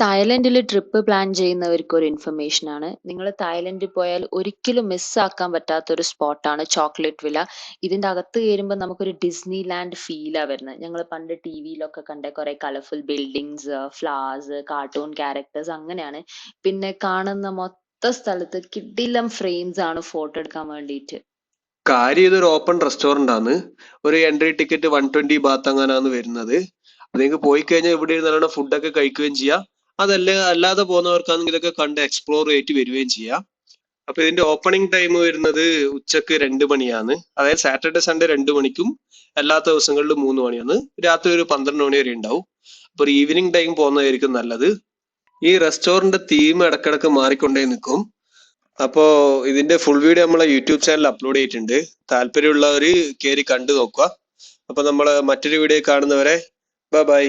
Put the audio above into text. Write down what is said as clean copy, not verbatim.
തായ്ലൻഡിൽ trip plan ചെയ്യുന്നവർക്ക് ഒരു information ആണ്. നിങ്ങൾ തായ്ലൻഡിൽ പോയാൽ ഒരിക്കലും മിസ്സാക്കാൻ പറ്റാത്ത ഒരു സ്പോട്ടാണ് ചോക്ലേറ്റ് വില. ഇതിന്റെ അകത്ത് കയറുമ്പോൾ നമുക്കൊരു ഡിസ്നി ലാൻഡ് ഫീലാ വരുന്നത്. ഞങ്ങൾ പണ്ട് ടി വിയിലൊക്കെ കണ്ട കുറെ colourful buildings, flowers, cartoon characters അങ്ങനെയാണ്. പിന്നെ കാണുന്ന മൊത്ത സ്ഥലത്ത് കിടിലം ഫ്രെയിംസ് ആണ് ഫോട്ടോ എടുക്കാൻ വേണ്ടിയിട്ട്. കാര്യം ഇതൊരു ഓപ്പൺ റെസ്റ്റോറന്റ് ആണ്. ഒരു എൻട്രി ടിക്കറ്റ് 120 ബാത്ത് അങ്ങനാണ് വരുന്നത്. അത് നിങ്ങൾക്ക് പോയി കഴിഞ്ഞാൽ ഇവിടെ ഇരുന്ന് നല്ലോണം ഫുഡൊക്കെ കഴിക്കുകയും ചെയ്യാം. അല്ലാതെ പോകുന്നവർക്കാണെങ്കിൽ ഇതൊക്കെ കണ്ട് എക്സ്പ്ലോർ ചെയ്തിട്ട് വരികയും ചെയ്യാം. അപ്പൊ ഇതിന്റെ ഓപ്പണിംഗ് ടൈം വരുന്നത് ഉച്ചക്ക് 2 മണിയാണ്. അതായത് സാറ്റർഡേ സൺഡേ 2 മണിക്കും അല്ലാത്ത ദിവസങ്ങളിൽ 3 മണിയാണ്. രാത്രി ഒരു 12 മണി വരെ ഉണ്ടാവും. അപ്പൊ ഒരു ഈവനിങ് ടൈം പോകുന്നതായിരിക്കും നല്ലത്. ഈ റെസ്റ്റോറന്റ് തീം ഇടക്കിടക്ക് മാറിക്കൊണ്ടേ നിൽക്കും. അപ്പോ ഇതിന്റെ ഫുൾ വീഡിയോ നമ്മളെ യൂട്യൂബ് ചാനലിൽ അപ്ലോഡ് ചെയ്തിട്ടുണ്ട്. താല്പര്യമുള്ളവര് കയറി കണ്ടു നോക്കുക. അപ്പൊ നമ്മള് മറ്റൊരു വീഡിയോ കാണുന്നവരെ ബൈ ബൈ.